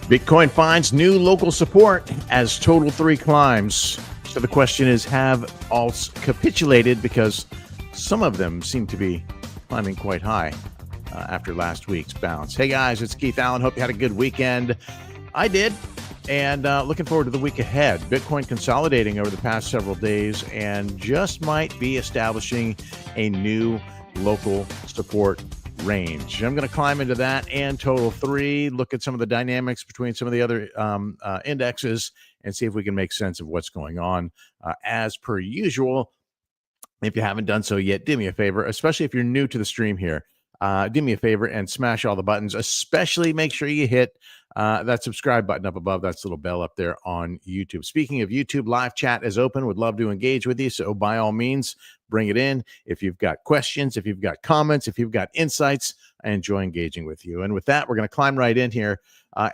Bitcoin finds new local support as TOTAL3 climbs. So the question is, have alts capitulated? Because some of them seem to be climbing quite high after last week's bounce. Hey guys, it's Keith Allen. Hope you had a good weekend. I did. And looking forward to the week ahead. Bitcoin consolidating over the past several days and just might be establishing a new local support range. I'm going to climb into that and TOTAL3, look at some of the dynamics between some of the other indexes and see if we can make sense of what's going on. As per usual, if you haven't done so yet, do me a favor, especially if you're new to the stream here. Do me a favor and smash all the buttons, especially make sure you hit that subscribe button up above. That's little bell up there on YouTube. Speaking of YouTube, live chat is open. Would love to engage with you. So by all means, bring it in. If you've got questions, if you've got comments, if you've got insights, I enjoy engaging with you. And with that, we're going to climb right in here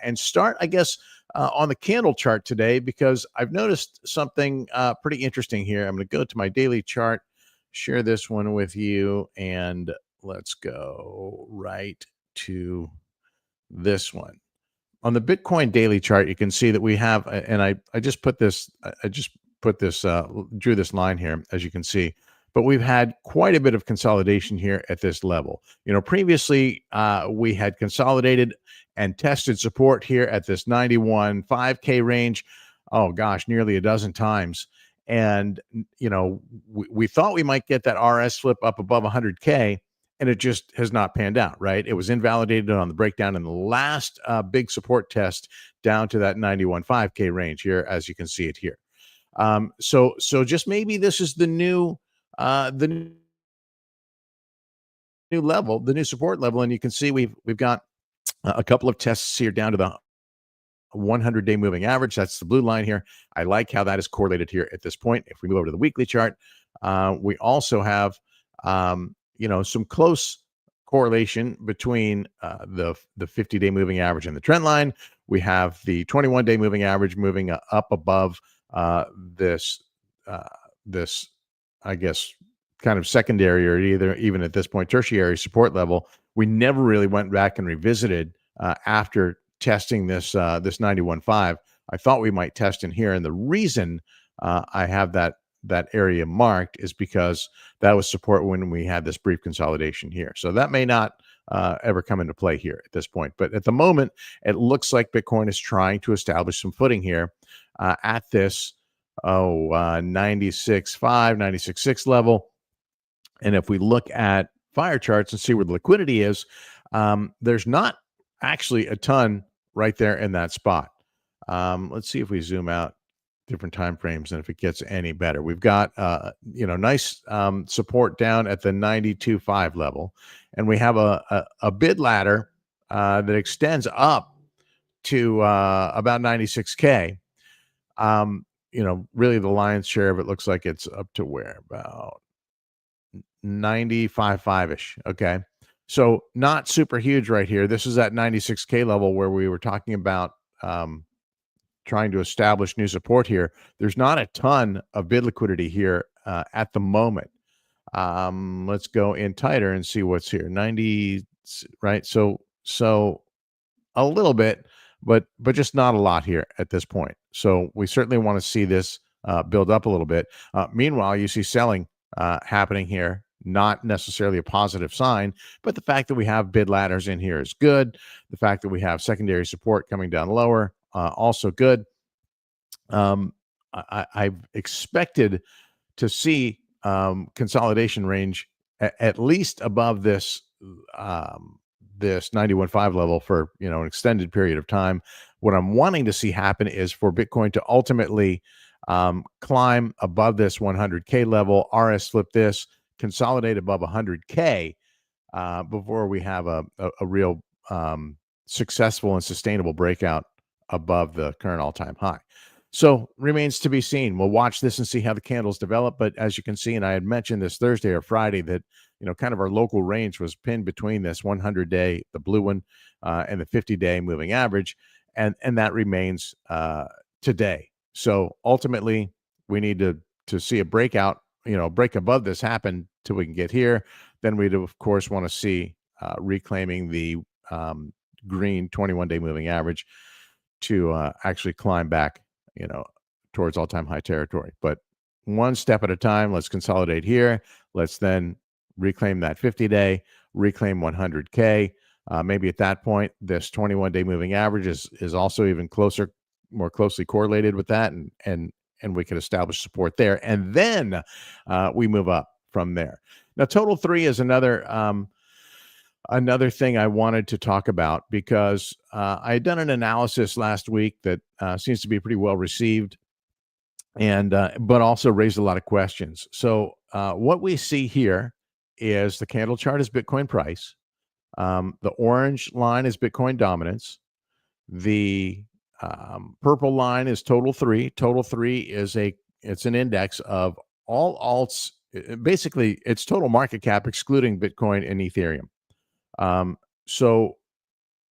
and start, I guess, on the candle chart today, because I've noticed something pretty interesting here. I'm going to go to my daily chart, share this one with you, and let's go right to this one. On the Bitcoin daily chart, you can see that we have, and I just put this, drew this line here, as you can see, but we've had quite a bit of consolidation here at this level. You know, previously we had consolidated and tested support here at this 91.5K range. Oh gosh, nearly a dozen times. And, you know, we thought we might get that RS flip up above 100K. And it just has not panned out, right? It was invalidated on the breakdown in the last big support test down to that 91.5K range here, as you can see it here. So just maybe this is the new level, the new support level, and you can see we've got a couple of tests here down to the 100-day moving average. That's the blue line here. I like how that is correlated here at this point. If we move over to the weekly chart, we also have some close correlation between the 50-day moving average and the trend line. We have the 21-day moving average moving up above this, I guess, kind of secondary or even at this point tertiary support level. We never really went back and revisited after testing this 91.5. I thought we might test in here, and the reason I have that area marked is because that was support when we had this brief consolidation here. So that may not ever come into play here at this point. But at the moment, it looks like Bitcoin is trying to establish some footing here at this 96.5, 96.6 level. And if we look at fire charts and see where the liquidity is, there's not actually a ton right there in that spot. Let's see if we zoom out different time frames and if it gets any better. We've got nice support down at the 92.5 level, and we have a bid ladder that extends up to about 96K. Really the lion's share of it looks like it's up to where, about 95.5-ish. Okay, so not super huge right here. This is at 96K level where we were talking about trying to establish new support here. There's not a ton of bid liquidity here at the moment. Let's go in tighter and see what's here. 90, right? So a little bit, but just not a lot here at this point. So we certainly want to see this build up a little bit. Meanwhile, you see selling happening here. Not necessarily a positive sign, but the fact that we have bid ladders in here is good. The fact that we have secondary support coming down lower, also good. I've expected to see consolidation range at least above this 91.5 level for an extended period of time. What I'm wanting to see happen is for Bitcoin to ultimately climb above this 100K level, RS flip this, consolidate above 100K before we have a real successful and sustainable breakout above the current all-time high. So remains to be seen. We'll watch this and see how the candles develop. But as you can see, and I had mentioned this Thursday or Friday, that kind of our local range was pinned between this 100-day, the blue one, and the 50-day moving average, and that remains today. So ultimately, we need to see a breakout, break above this happen till we can get here. Then we'd of course want to see reclaiming the green 21-day moving average to actually climb back, towards all-time high territory. But one step at a time. Let's consolidate here. Let's then reclaim that 50-day, reclaim 100K. Maybe at that point, this 21-day moving average is also even closer, more closely correlated with that, and we could establish support there, and then we move up from there. Now, total 3 is another thing I wanted to talk about because I had done an analysis last week that seems to be pretty well received, and but also raised a lot of questions. So what we see here is the candle chart is Bitcoin price. The orange line is Bitcoin dominance. The purple line is total 3. Total 3 is it's an index of all alts. Basically, it's total market cap excluding Bitcoin and Ethereum. So,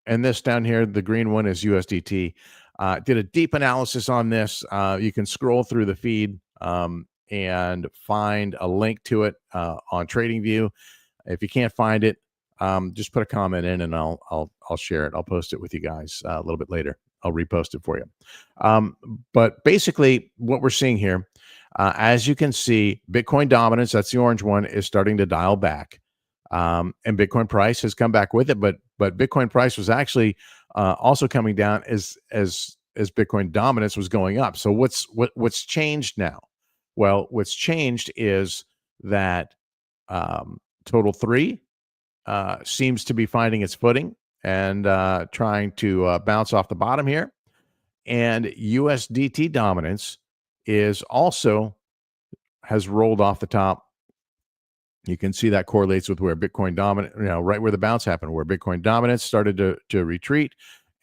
and this down here, the green one is USDT. Did a deep analysis on this. You can scroll through the feed and find a link to it on TradingView. If you can't find it, just put a comment in, and I'll share it. I'll post it with you guys a little bit later. I'll repost it for you. But basically, what we're seeing here, as you can see, Bitcoin dominance, that's the orange one, is starting to dial back. And Bitcoin price has come back with it, but Bitcoin price was actually also coming down as Bitcoin dominance was going up. So what's changed now? Well, what's changed is that total 3 seems to be finding its footing and trying to bounce off the bottom here, and USDT dominance is also has rolled off the top. You can see that correlates with where Bitcoin dominant, right where the bounce happened, where Bitcoin dominance started to retreat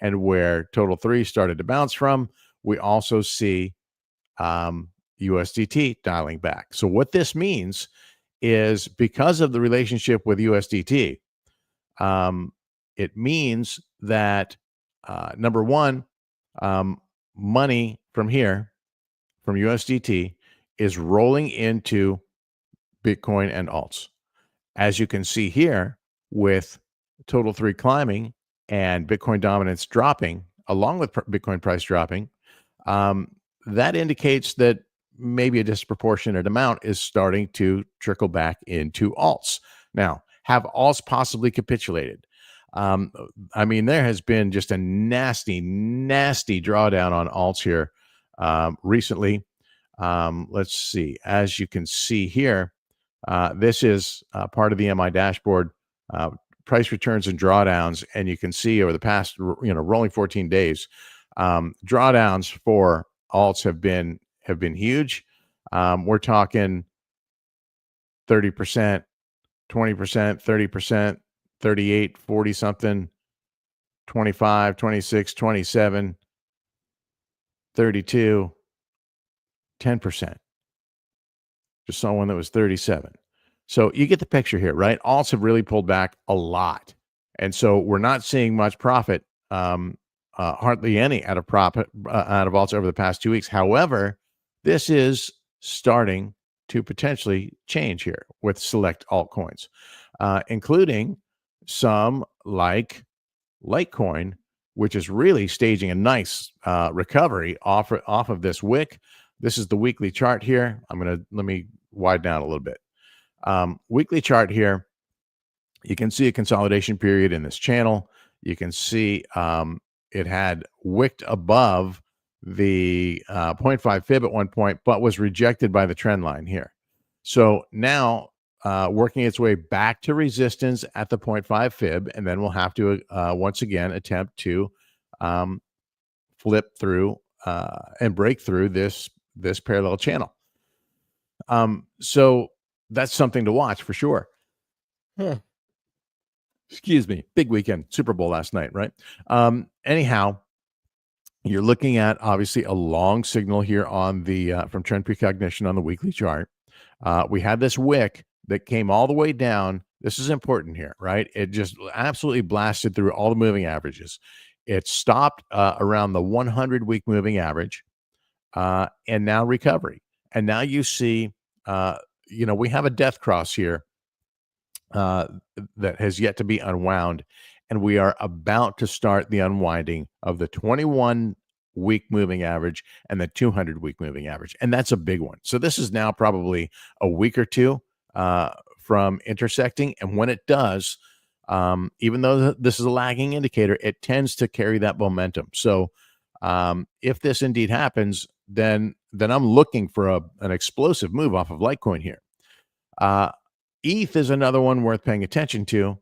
and where total 3 started to bounce from. We also see USDT dialing back. So what this means is because of the relationship with USDT, it means that number one, money from here, from USDT, is rolling into Bitcoin and alts. As you can see here, with total 3 climbing and Bitcoin dominance dropping, along with Bitcoin price dropping, that indicates that maybe a disproportionate amount is starting to trickle back into alts. Now, have alts possibly capitulated? I mean, there has been just a nasty drawdown on alts here recently. Let's see. As you can see here, this is part of the MI dashboard, price returns and drawdowns, and you can see over the past, rolling 14 days, drawdowns for alts have been huge. We're talking 30%, 20%, 30%, 38, 40 something, 25, 26, 27, 32, 10%. Just saw one that was 37. So you get the picture here, right? Alts have really pulled back a lot. And so we're not seeing much profit, hardly any out of alts over the past 2 weeks. However, this is starting to potentially change here with select altcoins, including some like Litecoin, which is really staging a nice recovery off of this wick. This is the weekly chart here. Let me widen out a little bit. Weekly chart here. You can see a consolidation period in this channel. You can see it had wicked above the 0.5 fib at one point, but was rejected by the trend line here. So now working its way back to resistance at the 0.5 fib, and then we'll have to once again attempt to flip through and break through this parallel channel. So that's something to watch for sure. Excuse me. Big weekend, Super Bowl last night, right? Anyhow, you're looking at obviously a long signal here on the from trend precognition on the weekly chart. We had this wick that came all the way down. This is important here, right? It just absolutely blasted through all the moving averages. It stopped around the 100-week moving average, and now recovery. And now you see, we have a death cross here that has yet to be unwound, and we are about to start the unwinding of the 21 week moving average and the 200 week moving average. And that's a big one. So this is now probably a week or two from intersecting. And when it does, even though this is a lagging indicator, it tends to carry that momentum. So if this indeed happens, then I'm looking for an explosive move off of Litecoin here. ETH is another one worth paying attention to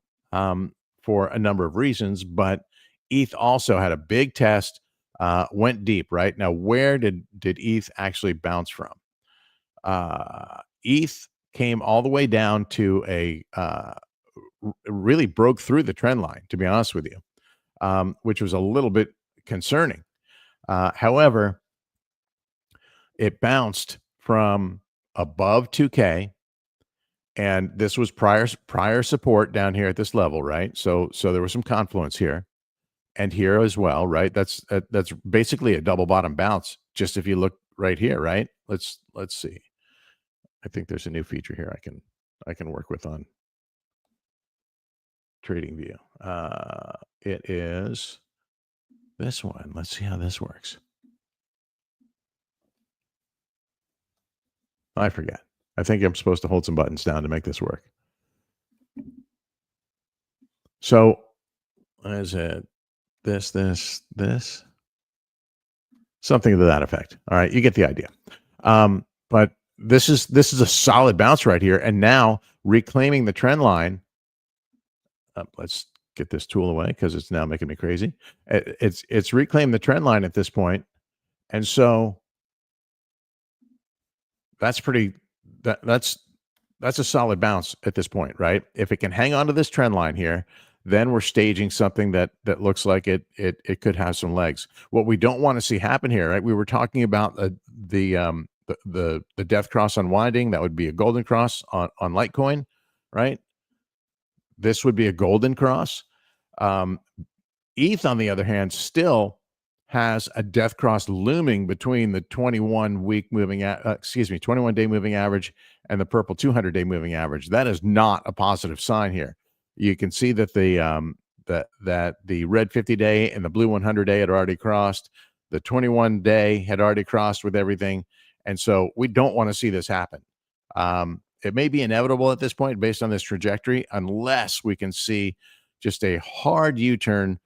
for a number of reasons, but ETH also had a big test, went deep, right? Now, where did ETH actually bounce from? ETH came all the way down to really broke through the trend line, to be honest with you, which was a little bit concerning. However, it bounced from above 2K, and this was prior support down here at this level, right? So there was some confluence here and here as well, right? That's basically a double bottom bounce. Just if you look right here, right? Let's see. I think there's a new feature here I can work with on TradingView. It is this one. Let's see how this works. I forget. I think I'm supposed to hold some buttons down to make this work. So, is it this, something to that effect? All right, you get the idea. But this is a solid bounce right here, and now reclaiming the trend line. Let's get this tool away because it's now making me crazy. It's reclaimed the trend line at this point, and so that's a solid bounce at this point, right? If it can hang on to this trend line here, then we're staging something that looks like it could have some legs. What we don't want to see happen here, right? We were talking about the death cross unwinding. That would be a golden cross on Litecoin, right? This would be a golden cross. ETH, on the other hand, still has a death cross looming between the 21-week moving, 21-day moving average and the purple 200-day moving average. That is not a positive sign here. You can see that the red 50-day and the blue 100-day had already crossed. The 21-day had already crossed with everything, and so we don't want to see this happen. It may be inevitable at this point based on this trajectory, unless we can see just a hard U-turn,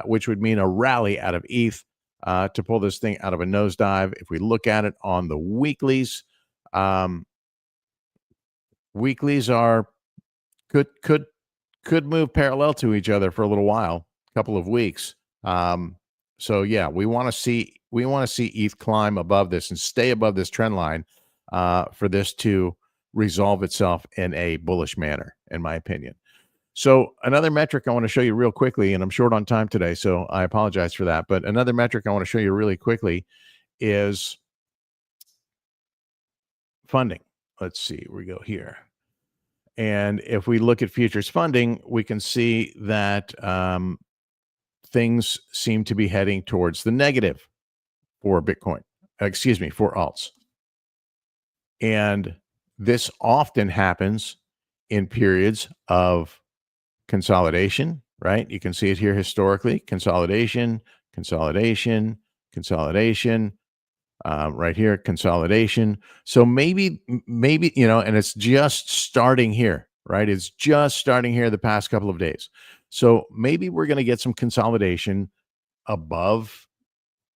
which would mean a rally out of ETH to pull this thing out of a nosedive. If we look at it on the weeklies, weeklies are could move parallel to each other for a little while, a couple of weeks. So yeah, we want to see ETH climb above this and stay above this trend line for this to resolve itself in a bullish manner, in my opinion. So another metric I want to show you real quickly, and I'm short on time today, so I apologize for that. But another metric I want to show you really quickly is funding. Let's see, we go here. And if we look at futures funding, we can see that things seem to be heading towards the negative for Bitcoin, for alts. And this often happens in periods of consolidation, right? You can see it here historically, consolidation, right here, consolidation. So maybe, and it's just starting here, right? It's just starting here the past couple of days. So maybe we're going to get some consolidation above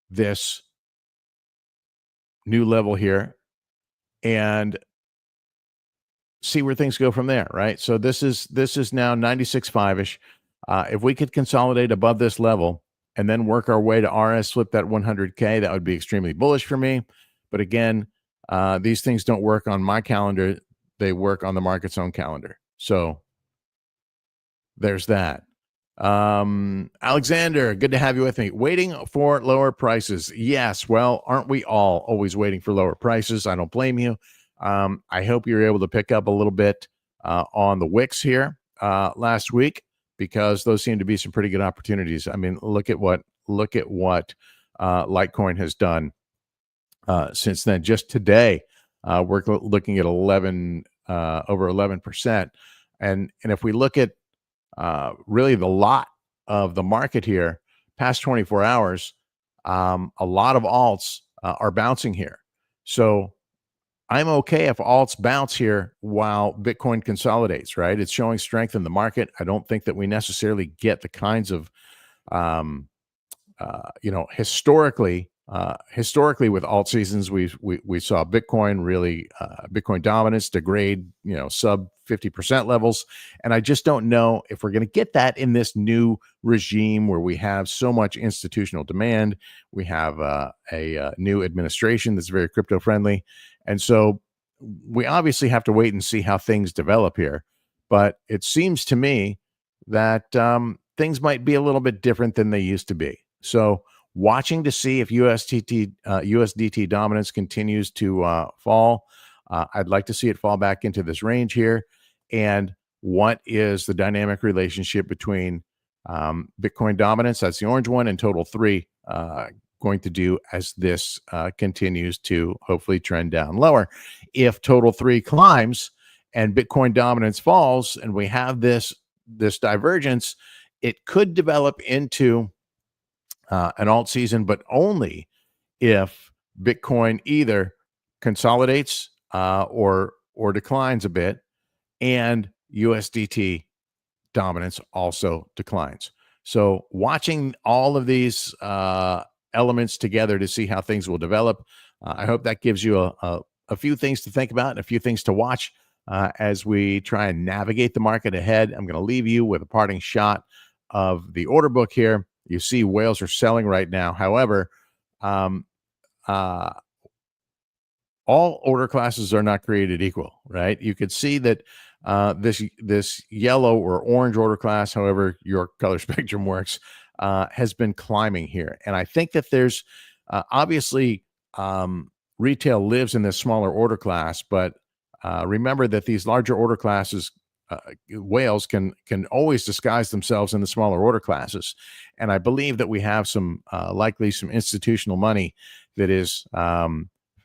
this new level here and see where things go from there, right? So this is now 96.5-ish. If we could consolidate above this level and then work our way to RS, flip that 100K, that would be extremely bullish for me. But again, these things don't work on my calendar. They work on the market's own calendar. So there's that. Alexander, good to have you with me. Waiting for lower prices. Yes. Well, aren't we all always waiting for lower prices? I don't blame you. I hope you're able to pick up a little bit on the wicks here last week, because those seem to be some pretty good opportunities. I mean, look at what Litecoin has done since then. Just today, we're looking at over 11%. And if we look at really the lot of the market here, past 24 hours, A lot of alts are bouncing here. So I'm okay if alts bounce here while Bitcoin consolidates, right? It's showing strength in the market. I don't think that we necessarily get the kinds of um, historically with alt seasons, we saw Bitcoin really Bitcoin dominance degrade, sub 50% levels, and I just don't know if we're going to get that in this new regime where we have so much institutional demand. We have a new administration that's very crypto friendly, and so we obviously have to wait and see how things develop here. But it seems to me that things might be a little bit different than they used to be. So, watching to see if USDT dominance continues to fall. I'd like to see it fall back into this range here. And what is the dynamic relationship between Bitcoin dominance, that's the orange one, and total three going to do as this continues to hopefully trend down lower? If total three climbs and Bitcoin dominance falls, and we have this divergence, it could develop into an alt season, but only if Bitcoin either consolidates or declines a bit, and USDT dominance also declines. So, watching all of these elements together to see how things will develop, I hope that gives you a few things to think about and a few things to watch as we try and navigate the market ahead. I'm going to leave you with a parting shot of the order book here. You see, whales are selling right now. However, um, uh, all order classes are not created equal, right? You could see that this yellow or orange order class, however your color spectrum works, has been climbing here, and I think that there's obviously retail lives in this smaller order class, but remember that these larger order classes, whales can always disguise themselves in the smaller order classes, and I believe that we have some likely some institutional money that is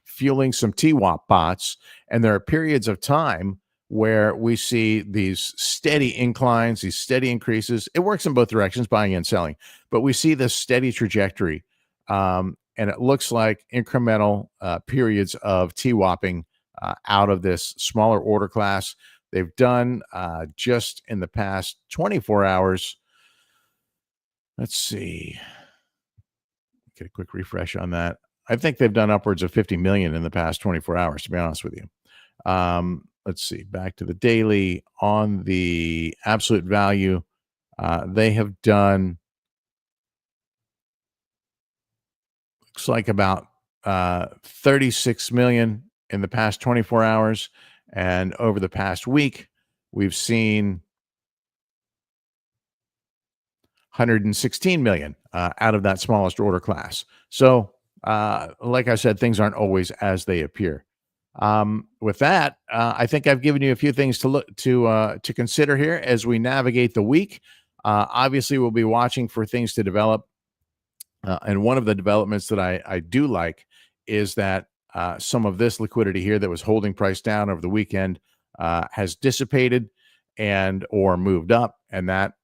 fueling some TWAP bots, and there are periods of time where we see these steady inclines, these steady increases. It works in both directions, buying and selling, but we see this steady trajectory, and it looks like incremental periods of TWAPing out of this smaller order class. They've done just in the past 24 hours. Let's see. Get a quick refresh on that. I think they've done upwards of 50 million in the past 24 hours, to be honest with you. Let's see. Back to the daily on the absolute value. They have done, looks like about 36 million in the past 24 hours. And over the past week, we've seen 116 million out of that smallest order class. So, like I said, things aren't always as they appear. With that, I think I've given you a few things to look to consider here as we navigate the week. Obviously, we'll be watching for things to develop, and one of the developments that I do like is that some of this liquidity here that was holding price down over the weekend has dissipated and or moved up, and that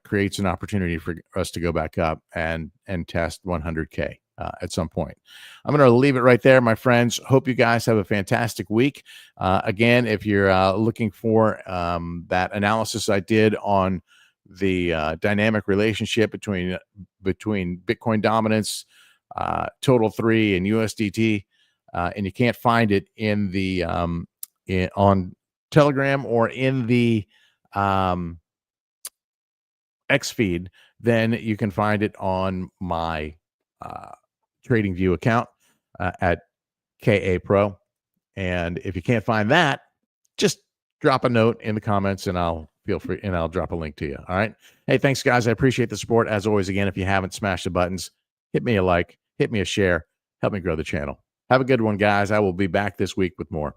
creates an opportunity for us to go back up and test 100K at some point. I'm going to leave it right there, my friends. Hope you guys have a fantastic week. Again, if you're looking for that analysis I did on the dynamic relationship between Bitcoin dominance, total three, and USDT, and you can't find it in the on Telegram or in the X feed, then you can find it on my TradingView account at KA Pro. And if you can't find that, just drop a note in the comments and I'll feel free and I'll drop a link to you. All right. Hey, thanks, guys. I appreciate the support. As always, again, if you haven't smashed the buttons, hit me a like, hit me a share, help me grow the channel. Have a good one, guys. I will be back this week with more.